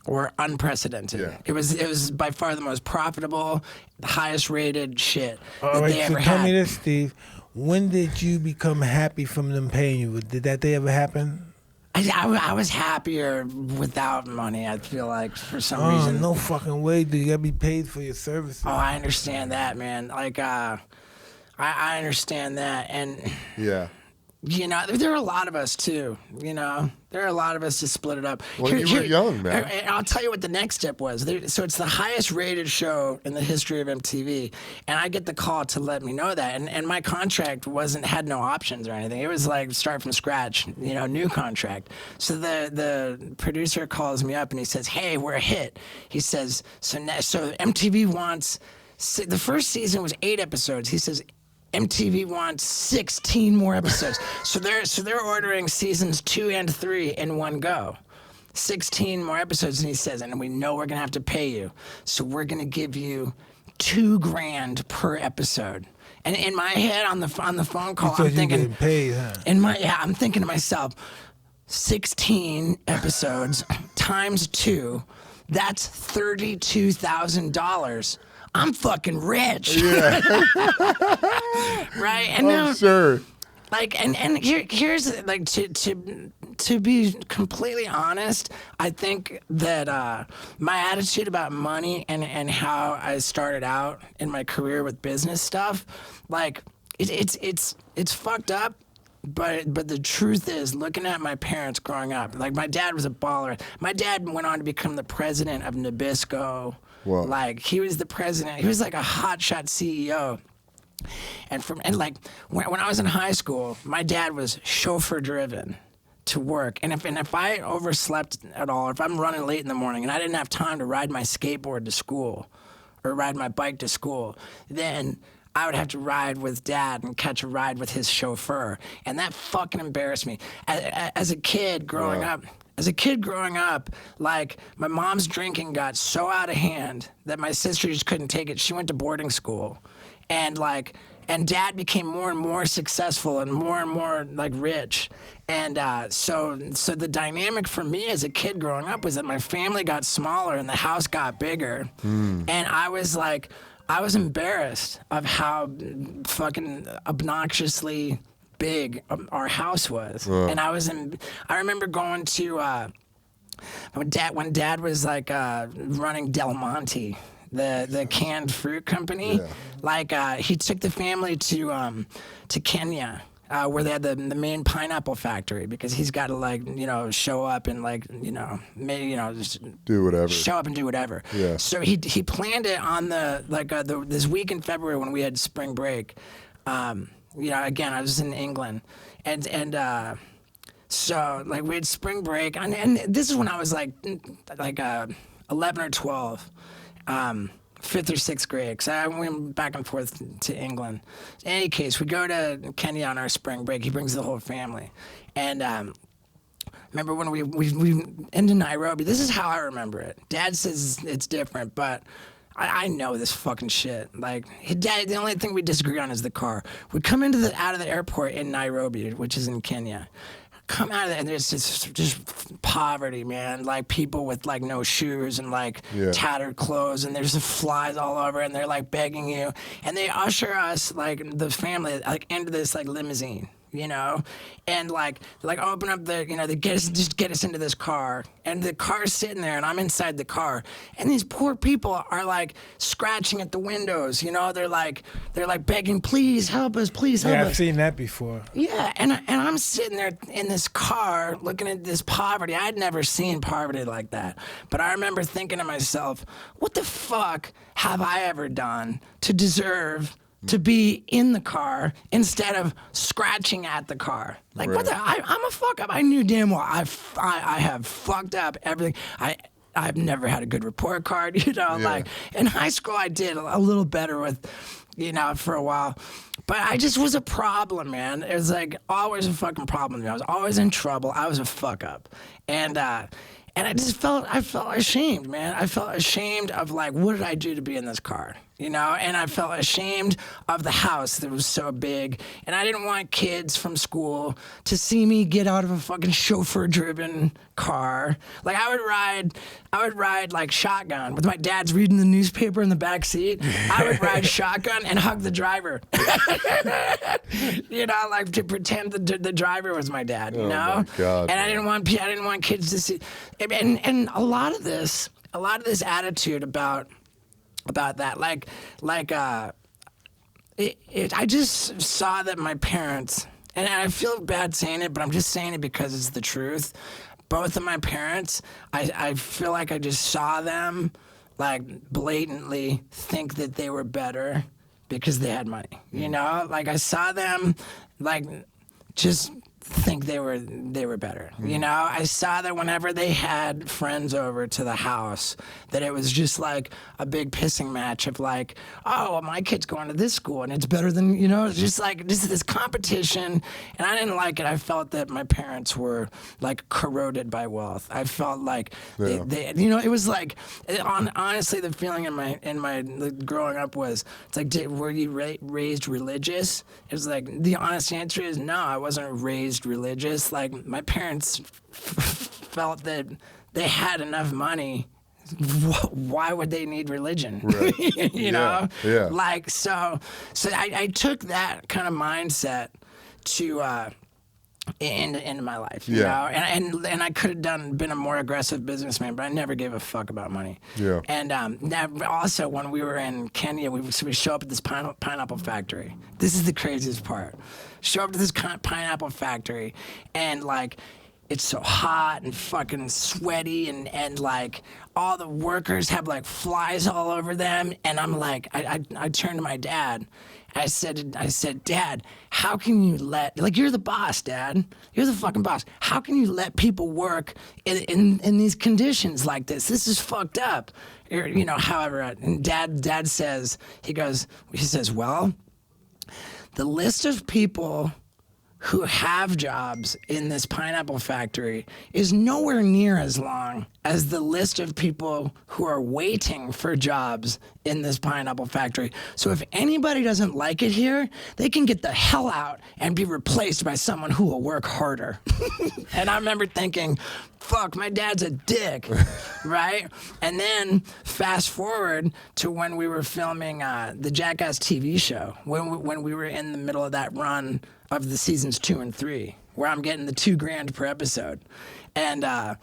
were unprecedented. Yeah. It was by far the most profitable, the highest-rated shit that they ever had. Tell me this, Steve. When did you become happy from them paying you? Did that day ever happen? I was happier without money, I feel like, for some reason. No fucking way, dude. You gotta be paid for your services. Oh, I understand that, man. Like, I understand that. And, there are a lot of us, too. There are a lot of us to split it up. Well, you were young, man. I'll tell you what the next step was. So it's the highest rated show in the history of MTV, and I get the call to let me know that. And my contract had no options or anything. It was like start from scratch, new contract. So the producer calls me up and he says, "Hey, we're a hit." He says, so MTV wants, the first season was 8 episodes. He says, MTV wants 16 more episodes. so they're ordering seasons 2 and 3 in one go. 16 more episodes, and he says, and we know we're gonna have to pay you, so we're gonna give you $2,000 per episode. And in my head, on the phone call, I'm thinking, getting paid, huh? I'm thinking to myself, 16 episodes times 2, that's $32,000. I'm fucking rich. Yeah. Right? And now, I'm sure. like, and here's like to be completely honest, I think that my attitude about money and how I started out in my career with business stuff, like it's fucked up. But the truth is, looking at my parents growing up, like my dad was a baller. My dad went on to become the president of Nabisco. Whoa. Like he was the president. He was like a hotshot CEO. And like when I was in high school, my dad was chauffeur driven to work. And if I overslept at all, or if I'm running late in the morning and I didn't have time to ride my skateboard to school or ride my bike to school, then I would have to ride with Dad and catch a ride with his chauffeur. And that fucking embarrassed me. As a kid growing up, like my mom's drinking got so out of hand that my sister just couldn't take it. She went to boarding school. And Dad became more and more successful and more like rich. And so the dynamic for me as a kid growing up was that my family got smaller and the house got bigger. And I was embarrassed of how fucking obnoxiously big our house was. And I remember going to when Dad was like running Del Monte, the canned fruit company. Yeah. Like he took the family to Kenya. Where they had the main pineapple factory, because he's got to show up and just Do whatever. show up and do whatever. Yeah. So he planned it on this week in February when we had spring break. Again, I was in England, and so like we had spring break, and this is when I was like 11 or 12. 5th or 6th grade, because I went back and forth to England. In any case, we go to Kenya on our spring break. He brings the whole family. And remember when we into Nairobi, this is how I remember it. Dad says it's different, but I know this fucking shit. Like, Dad, the only thing we disagree on is the car. We come out of the airport in Nairobi, which is in Kenya. Come out of there and there's just poverty, man. Like people with like no shoes and like tattered clothes, and there's the flies all over, and they're like begging you, and they usher us, like the family, like into this like limousine, and like open up they get us into this car, and the car's sitting there, and I'm inside the car, and these poor people are like scratching at the windows, they're like begging, please help us, please help us. Yeah, I've seen that before. Yeah, and I'm sitting there in this car looking at this poverty. I'd never seen poverty like that, but I remember thinking to myself, what the fuck have I ever done to deserve to be in the car instead of scratching at the car? Like, Right. I'm a fuck up. I knew damn well I have fucked up everything. I've never had a good report card, like in high school I did a little better with, for a while. But I just was a problem, man. It was like always a fucking problem. I was always in trouble. I was a fuck up. And I just felt ashamed, man. I felt ashamed of like, what did I do to be in this car? And I felt ashamed of the house that was so big, and I didn't want kids from school to see me get out of a fucking chauffeur-driven car. Like I would ride like shotgun with my dad's reading the newspaper in the back seat. I would ride shotgun and hug the driver. Like to pretend the driver was my dad. Oh my God, and I didn't want kids to see. And a lot of this attitude about that, I just saw that my parents, and I feel bad saying it, but I'm just saying it because it's the truth. Both of my parents, I feel like I just saw them like blatantly think that they were better because they had money. Like I saw them like just think think they were better. You know, I saw that whenever they had friends over to the house, that it was just like a big pissing match of like, oh, well, my kid's going to this school and it's better than, you know, it's just like this competition. And I didn't like it. I felt that my parents were like corroded by wealth. I felt like they you know, it was like, honestly, the feeling in my growing up was, it's like, were you raised religious? It was like, the honest answer is no, I wasn't raised religious. Like, my parents felt that they had enough money. Why would they need religion? Right. you know? Yeah. Like, so I took that kind of mindset to into my life, you know, and I could have been a more aggressive businessman, but I never gave a fuck about money. Yeah. And also when we were in Kenya, we show up at this pineapple factory. This is the craziest part. Show up to this pineapple factory, and like, it's so hot and fucking sweaty, and like all the workers have like flies all over them, and I'm like, I turned to my dad. I said, Dad, how can you like, you're the boss, Dad. You're the fucking boss. How can you let people work in these conditions like this? This is fucked up. You know, however, and Dad says, he says, well, the list of people who have jobs in this pineapple factory is nowhere near as long as the list of people who are waiting for jobs in this pineapple factory. So if anybody doesn't like it here, they can get the hell out and be replaced by someone who will work harder. And I remember thinking, fuck, my dad's a dick, right? And then fast forward to when we were filming the Jackass TV show, when we were in the middle of that run of the seasons 2 and 3, where I'm getting the $2,000 per episode. And our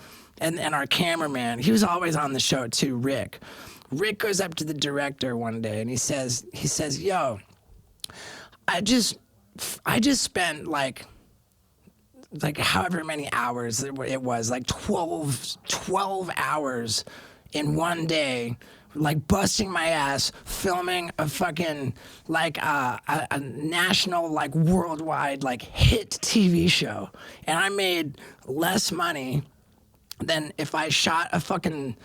cameraman, he was always on the show too, Rick. Rick goes up to the director one day and he says, yo, I just spent like however many hours it was, like 12 hours in one day, like busting my ass filming a fucking like a national, like worldwide, like hit TV show, and I made less money than if I shot a fucking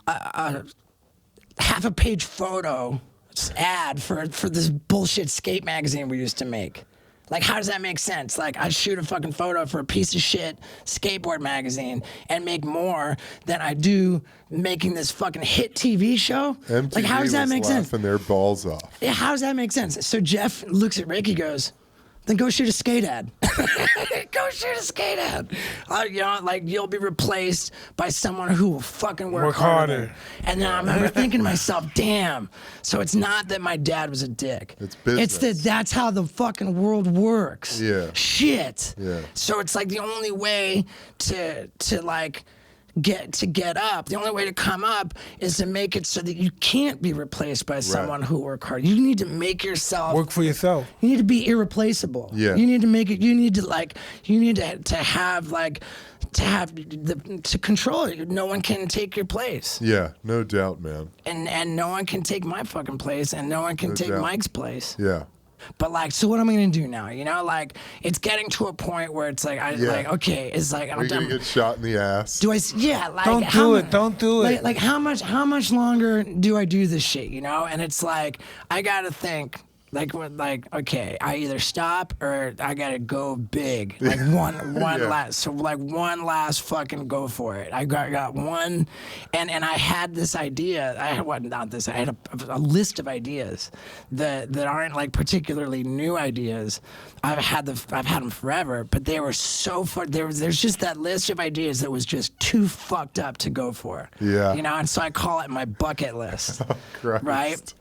half a page photo ad for this bullshit skate magazine we used to make. Like, how does that make sense? Like, I shoot a fucking photo for a piece of shit skateboard magazine and make more than I do making this fucking hit TV show? MTV like, how does that make sense? Laughing their balls off. Yeah, how does that make sense? So Jeff looks at Rick, he goes, then go shoot a skate ad. Go shoot a skate ad. You know, like, you'll be replaced by someone who will fucking work harder. And then I remember thinking to myself, damn, so it's not that my dad was a dick. It's business. It's that's how the fucking world works. Yeah. Shit. Yeah. So it's like the only way to like get up, the only way to come up is to make it so that you can't be replaced by someone who work hard. You need to make yourself Work for yourself. You need to be irreplaceable. Yeah. You need to make it. You need to have to control it. No one can take your place. Yeah, no doubt, man. And no one can take my fucking place, and no one can take doubt. Mike's place. Yeah. But like, so what am I gonna do now? You know, like, it's getting to a point where it's like, like, okay, it's like, Are you gonna get shot in the ass? do I? Yeah, like, Don't do it. Like, how much longer do I do this shit? You know, and it's like, I gotta think. Like, okay, I either stop or I gotta go big. Like one last, so like one last fucking go for it. I got one, and I had this idea. I had a list of ideas that aren't like particularly new ideas. I've had them forever, but they were so far. There's just that list of ideas that was just too fucked up to go for. Yeah. You know, and so I call it my bucket list. Oh, Christ. Right.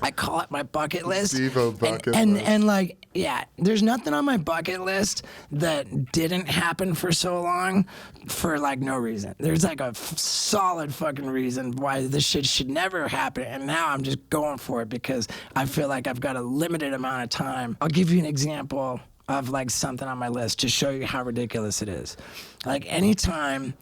I call it my bucket list. Steve-O bucket list. And like, yeah, there's nothing on my bucket list that didn't happen for so long for like no reason. There's like a solid fucking reason why this shit should never happen. And now I'm just going for it because I feel like I've got a limited amount of time. I'll give you an example of like something on my list to show you how ridiculous it is. Like, anytime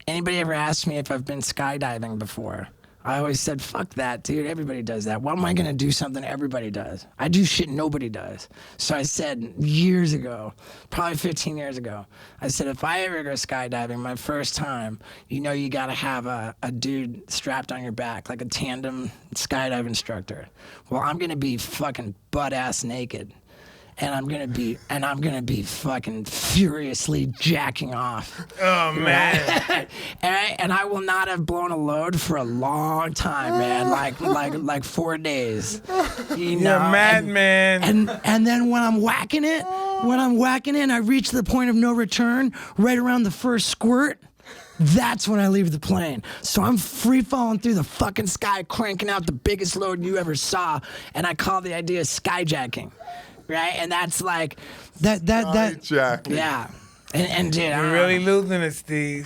anybody ever asks me if I've been skydiving before, I always said, fuck that, dude. Everybody does that. Why am I going to do something everybody does? I do shit nobody does. So I said years ago, probably 15 years ago, I said, if I ever go skydiving, my first time, you know you got to have a dude strapped on your back, like a tandem skydive instructor. Well, I'm going to be fucking butt-ass naked. And I'm gonna be fucking furiously jacking off. Oh man! and I will not have blown a load for a long time, man. Like 4 days. You know, You're mad, man. And then when I'm whacking it, I reach the point of no return right around the first squirt. That's when I leave the plane. So I'm free falling through the fucking sky, cranking out the biggest load you ever saw, and I call the idea skyjacking. Right, and that's like that. Yeah, and dude, You're really losing it, Steve.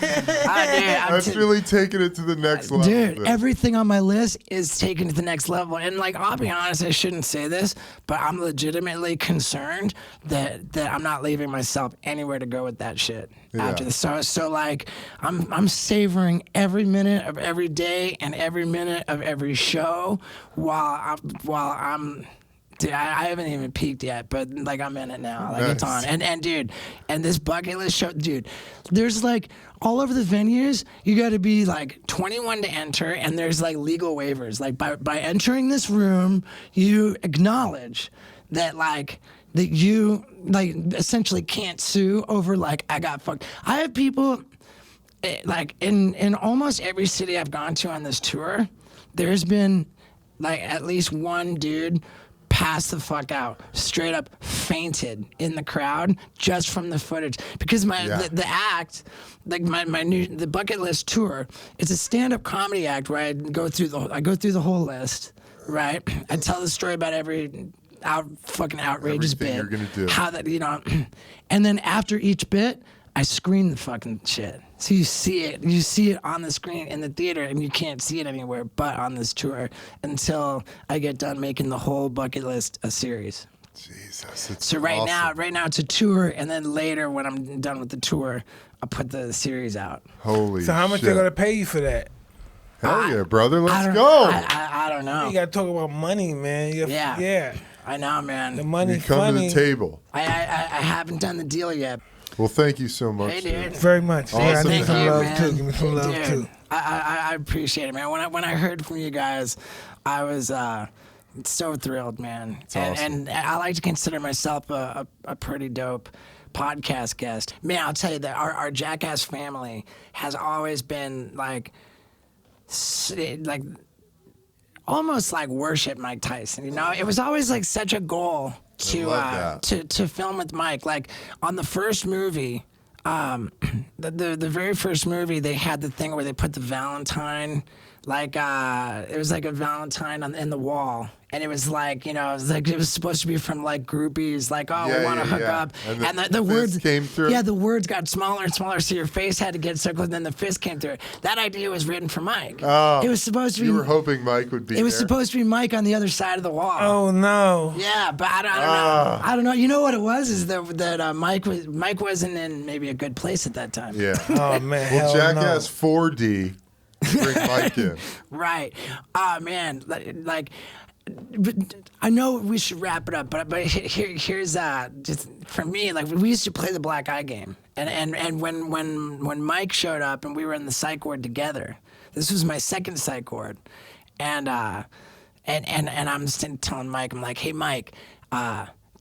That's really taking it to the next level. Dude, everything on my list is taken to the next level. And like, I'll be honest, I shouldn't say this, but I'm legitimately concerned that I'm not leaving myself anywhere to go with that shit after this. So like, I'm savoring every minute of every day and every minute of every show while I'm. Dude, I haven't even peaked yet, but like I'm in it now. Like it's on. And dude, and this bucket list show, dude, there's like all over the venues, you got to be like 21 to enter, and there's like legal waivers. Like by entering this room, you acknowledge that that you like essentially can't sue over like I got fucked. I have people like in almost every city I've gone to on this tour, there's been like at least one dude passed the fuck out, straight up fainted in the crowd just from the footage. Because the act, like the bucket list tour, it's a stand-up comedy act where I go through the whole list, right? I tell the story about every fucking outrageous Everything bit, you're gonna do. how that and then after each bit, I screen the fucking shit. So you see it on the screen in the theater, and you can't see it anywhere but on this tour until I get done making the whole bucket list a series. Jesus, it's So right awesome. now it's a tour, and then later when I'm done with the tour, I'll put the series out. Holy So how much shit. they gonna pay you for that? Hell yeah, brother, I let's don't- go. I don't know. You gotta talk about money, man. Yeah. I know, man. The money, You come funny. to the table. I haven't done the deal yet. Well, thank you so much. Hey, dude. dude. Very much. Awesome. Yeah, I need Thank some you, love man. too. Give me some love Dude, too. I appreciate it, man. When I heard from you guys, I was so thrilled, man. And I like to consider myself a pretty dope podcast guest. Man, I'll tell you that our Jackass family has always been like almost like worship Mike Tyson. You know, it was always like such a goal to film with Mike. Like on the first movie, the very first movie, they had the thing where they put the Valentine, like it was like a Valentine in the wall. And it was like, you know, it was supposed to be from like groupies, like, oh, we want to hook up. And the words came through. Yeah, the words got smaller and smaller, so your face had to get circled, and then the fist came through. That idea was written for Mike. Oh, it was supposed to be. You were hoping Mike would be It was there. supposed to be Mike on the other side of the wall. Oh no. Yeah, but I don't know. I don't know. You know what it was? Is that Mike wasn't in maybe a good place at that time. Yeah. Oh man. Well, hell Jackass 4D, bring Mike in. Right. Oh man, like. But I know we should wrap it up, but here's just for me, like we used to play the black eye game, and when Mike showed up and we were in the psych ward together, this was my second psych ward, and I'm telling Mike, I'm like, hey Mike,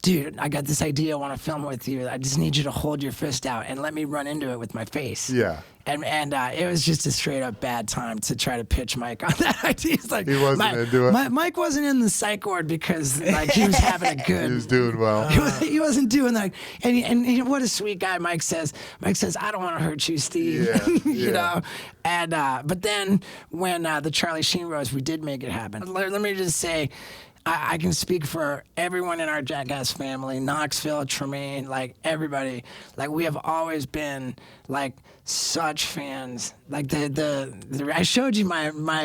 dude, I got this idea, I want to film with you. I just need you to hold your fist out and let me run into it with my face. Yeah. And it was just a straight up bad time to try to pitch Mike on that idea. It's like, He wasn't into it? Mike wasn't in the psych ward because like he was having a good. He was doing well. He wasn't doing that. And what a sweet guy Mike says. Mike says, I don't want to hurt you, Steve. Yeah, you yeah. know? And but then when the Charlie Sheen rose, we did make it happen. Let me just say, I can speak for everyone in our Jackass family, Knoxville, Tremaine, like everybody. Like we have always been like such fans. Like I showed you my in my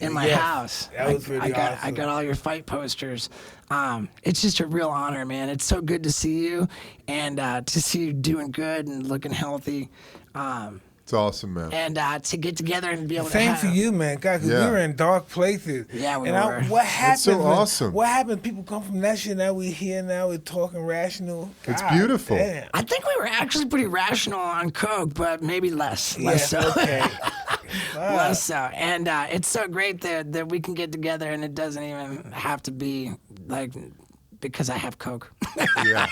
Yes, house. that was really I awesome. got all your fight posters. It's just a real honor, man. It's so good to see you and to see you doing good and looking healthy. It's awesome, man. And to get together and be able Same to for you, man. God, 'cause Yeah. we were in dark places. Yeah, we and were. what happened? It's so awesome. What happened? People come from that shit. Now we here. Now we're talking rational. It's God beautiful. Damn. I think we were actually pretty rational on coke, but maybe less so. Okay. Less so. And it's so great that we can get together and it doesn't even have to be like because I have coke. Yeah.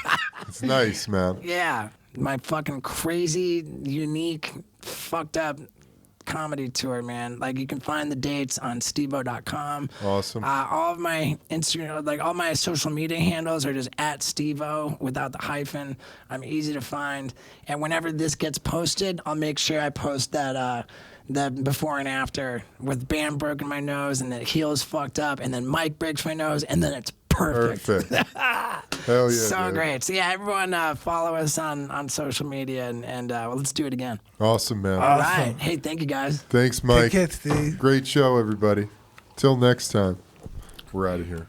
It's nice, man. Yeah. My fucking crazy, unique, fucked up comedy tour, man. Like you can find the dates on stevo.com. Awesome. All of my Instagram, like all my social media handles are just at Stevo without the hyphen. I'm easy to find. And whenever this gets posted, I'll make sure I post that before and after with Bam broken my nose and the heel is fucked up and then Mike breaks my nose and then it's perfect. Hell yeah. So dude. great. So yeah, everyone follow us on social media and well, let's do it again. Awesome, man. All right. Hey, thank you guys. Thanks, Mike. Take it, Steve. Great show, everybody. Till next time. We're out of here.